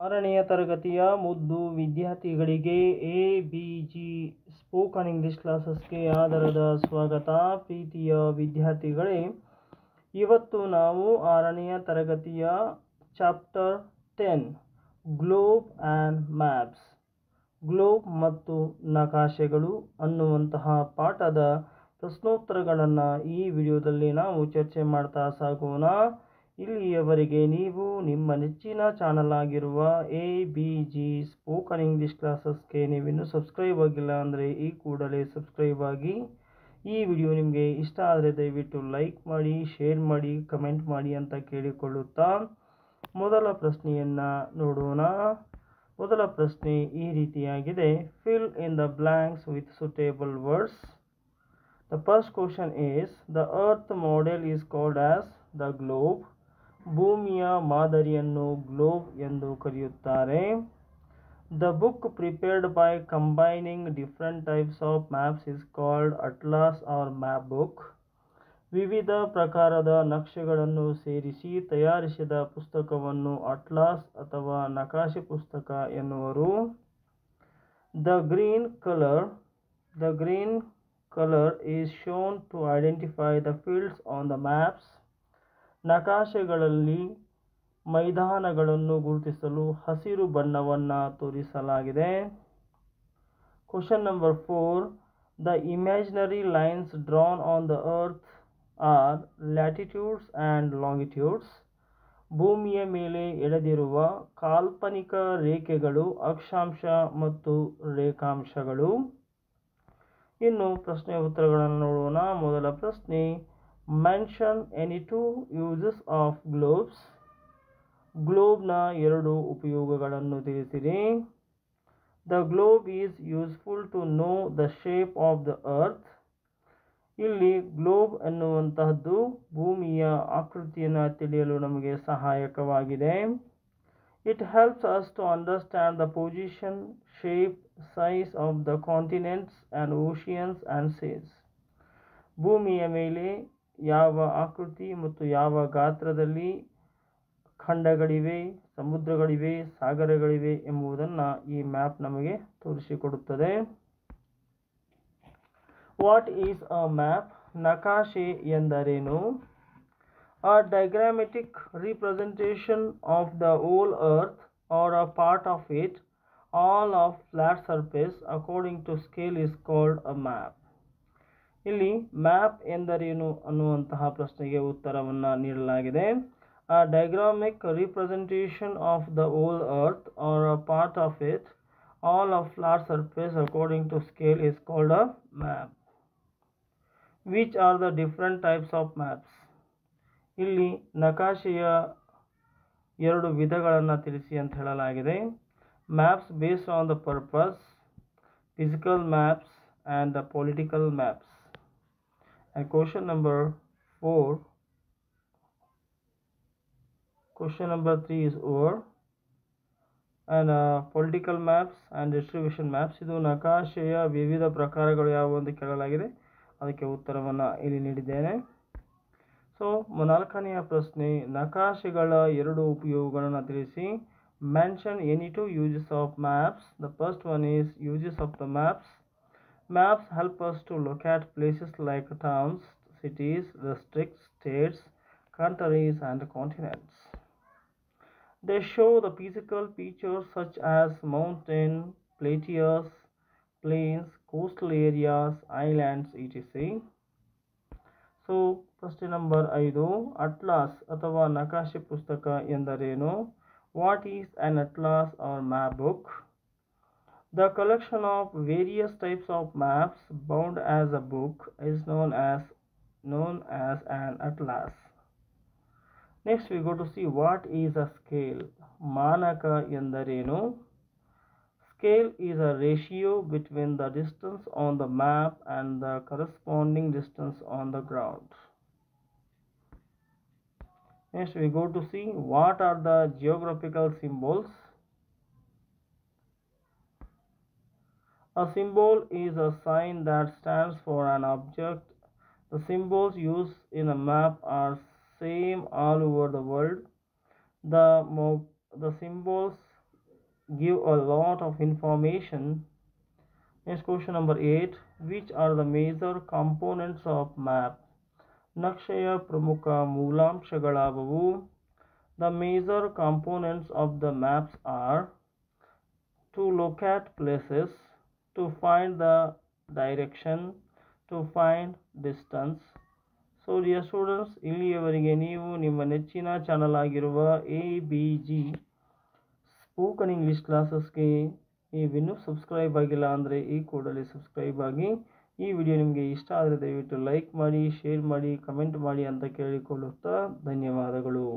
ಆರನೆಯ ತರಗತಿಯ ಮುದ್ದು ವಿದ್ಯಾರ್ಥಿಗಳಿಗೆ ಎ.ಬಿ.ಜಿ ಸ್ಪೋಕನ್ ಇಂಗ್ಲಿಷ್ ಕ್ಲಾಸಸ್ಗೆ ಆದರದ ಸ್ವಾಗತ. ಪ್ರೀತಿಯ ವಿದ್ಯಾರ್ಥಿಗಳೇ, ಇವತ್ತು ನಾವು ಆರನೆಯ ತರಗತಿಯ chapter 10 globe and maps, globe ಮತ್ತು ನಕಾಶೆಗಳು ಅನ್ನುವಂತಹ ಪಾಠದ ಪ್ರಶ್ನೋತ್ತರಗಳನ್ನು ಈ ವಿಡಿಯೋದಲ್ಲಿ ನಾವು ಚರ್ಚೆ ಮಾಡ್ತಾ ಸಾಗೋಣ. ಇಲ್ಲಿಯವರೆಗೆ ನೀವು ನಿಮ್ಮ ನೆಚ್ಚಿನ ಚಾನಲ್ ಆಗಿರುವ ಎ.ಬಿ.ಜಿ ಸ್ಪೋಕನ್ ಇಂಗ್ಲಿಷ್ ಕ್ಲಾಸಸ್ಗೆ ನೀವಿನ್ನೂ ಸಬ್ಸ್ಕ್ರೈಬ್ ಆಗಿಲ್ಲ ಅಂದರೆ ಈ ಕೂಡಲೇ ಸಬ್ಸ್ಕ್ರೈಬ್ ಆಗಿ. ಈ ವಿಡಿಯೋ ನಿಮಗೆ ಇಷ್ಟ ಆದರೆ ದಯವಿಟ್ಟು ಲೈಕ್ ಮಾಡಿ, ಶೇರ್ ಮಾಡಿ, ಕಮೆಂಟ್ ಮಾಡಿ ಅಂತ ಕೇಳಿಕೊಳ್ಳುತ್ತಾ ಮೊದಲ ಪ್ರಶ್ನೆಯನ್ನು ನೋಡೋಣ. ಮೊದಲ ಪ್ರಶ್ನೆ ಈ ರೀತಿಯಾಗಿದೆ: fill in the blanks with suitable words. The first question is, the earth model is called as the globe. ಭೂಮಿಯ ಮಾದರಿಯನ್ನು ಗ್ಲೋಬ್ ಎಂದು ಕರೆಯುತ್ತಾರೆ. The book prepared by combining different types of maps is called atlas or map book. ವಿವಿಧ ಪ್ರಕಾರದ ನಕ್ಷೆಗಳನ್ನು ಸೇರಿಸಿ ತಯಾರಿಸಿದ ಪುಸ್ತಕವನ್ನು ಅಟ್ಲಾಸ್ ಅಥವಾ ನಕಾಶೆ ಪುಸ್ತಕ ಎನ್ನುವರು. The green color is shown to identify the fields on the maps. ನಕಾಶೆಗಳಲ್ಲಿ ಮೈದಾನಗಳನ್ನು ಗುರುತಿಸಲು ಹಸಿರು ಬಣ್ಣವನ್ನು ತೋರಿಸಲಾಗಿದೆ. Question number 4. The imaginary lines drawn on the earth are latitudes and longitudes. ಭೂಮಿಯ ಮೇಲೆ ಎಳೆದಿರುವ ಕಾಲ್ಪನಿಕ ರೇಖೆಗಳು ಅಕ್ಷಾಂಶ ಮತ್ತು ರೇಖಾಂಶಗಳು. ಇನ್ನು ಪ್ರಶ್ನೆ ಉತ್ತರಗಳನ್ನು ನೋಡೋಣ. ಮೊದಲ ಪ್ರಶ್ನೆ: mention any two uses of globes. ಗ್ಲೋಬ್ನ ಎರಡು ಉಪಯೋಗಗಳನ್ನು ತಿಳಿಸಿರಿ. The globe is useful to know the shape of the earth. ಇಲ್ಲಿ ಗ್ಲೋಬ್ ಎನ್ನುವಂತಹದ್ದು ಭೂಮಿಯ ಆಕೃತಿಯನ್ನು ತಿಳಿಯಲು ನಮಗೆ ಸಹಾಯಕವಾಗಿದೆ. It helps us to understand the position, shape, size of the continents and oceans and seas. ಭೂಮಿಯ ಮೇಲೆ ಯಾವ ಆಕೃತಿ ಮತ್ತು ಯಾವ ಗಾತ್ರದಲ್ಲಿ ಖಂಡಗಳಿವೆ, ಸಮುದ್ರಗಳಿವೆ, ಸಾಗರಗಳಿವೆ ಎಂಬುದನ್ನು ಈ ಮ್ಯಾಪ್ ನಮಗೆ ತೋರಿಸಿಕೊಡುತ್ತದೆ. What is a map? ನಕಾಶೆ ಎಂದರೇನು? A diagrammatic representation of the whole earth or a part of it, all of flat surface according to scale is called a map. ಇಲ್ಲಿ ಮ್ಯಾಪ್ ಎಂದರೇನು ಅನ್ನುವಂತಹ ಪ್ರಶ್ನೆಗೆ ಉತ್ತರವನ್ನು ನೀಡಲಾಗಿದೆ. A diagrammatic representation of the whole earth or a part of it, all of flat surface according to scale is called a map. Which are the different types of maps? ಇಲ್ಲಿ ನಕಾಶೆಯ ಎರಡು ವಿಧಗಳನ್ನು ತಿಳಿಸಿ ಅಂತ ಹೇಳಲಾಗಿದೆ. Maps based on the purpose, physical maps and the political maps. And question number 3 is over. And political maps and distribution maps. ಇದು ನಕಾಶೆಯ ವಿವಿಧ ಪ್ರಕಾರಗಳು ಯಾವುವು ಅಂತ ಕೇಳಲಾಗಿದೆ. ಅದಕ್ಕೆ ಉತ್ತರವನ್ನು ಇಲ್ಲಿ ನೀಡಿದ್ದೇನೆ. ಸೊ ನಾಲ್ಕನೆಯ ಪ್ರಶ್ನೆ: ನಕಾಶೆಗಳ ಎರಡು ಉಪಯೋಗಗಳನ್ನು ತಿಳಿಸಿ. Mention any two uses of maps. The first one is uses of the maps. Maps help us to locate places like towns, cities, districts, states, countries, and continents. They show the physical features such as mountains, plateaus, plains, coastal areas, islands, etc. So ಪ್ರಶ್ನೆ number 5: atlas ಅಥವಾ ನಕಾಶೆ ಪುಸ್ತಕ ಎಂದರೇನು? What is an atlas or map book? The collection of various types of maps bound as a book is known as an atlas. Next we go to see what is a scale. ಮಾನಕ ಎಂದರೇನು? Scale is a ratio between the distance on the map and the corresponding distance on the ground. Next we go to see what are the geographical symbols. A symbol is a sign that stands for an object. The symbols used in a map are same all over the world. The symbols give a lot of information. Next question number 8. Which are the major components of map? ನಕ್ಷೆಯ ಪ್ರಮುಖ ಮೂಲಾಂಶಗಳಾದವು. The major components of the maps are to locate places, to find the direction, to find distance. So dear students, ಇಲ್ಲಿಯವರೆಗೆ ನೀವು ನಿಮ್ಮ ನೆಚ್ಚಿನ channel ಆಗಿರುವ ABG spoken English ಕ್ಲಾಸಸ್ಗೆ ನೀವಿನ್ನೂ subscribe ಆಗಿಲ್ಲ ಅಂದರೆ ಈ ಕೂಡಲೇ ಸಬ್ಸ್ಕ್ರೈಬ್ ಆಗಿ. ಈ ವಿಡಿಯೋ ನಿಮಗೆ ಇಷ್ಟ ಆದರೆ ದಯವಿಟ್ಟು ಲೈಕ್ ಮಾಡಿ, ಶೇರ್ ಮಾಡಿ, ಕಮೆಂಟ್ ಮಾಡಿ ಅಂತ ಕೇಳಿಕೊಳ್ಳುತ್ತಾ ಧನ್ಯವಾದಗಳು.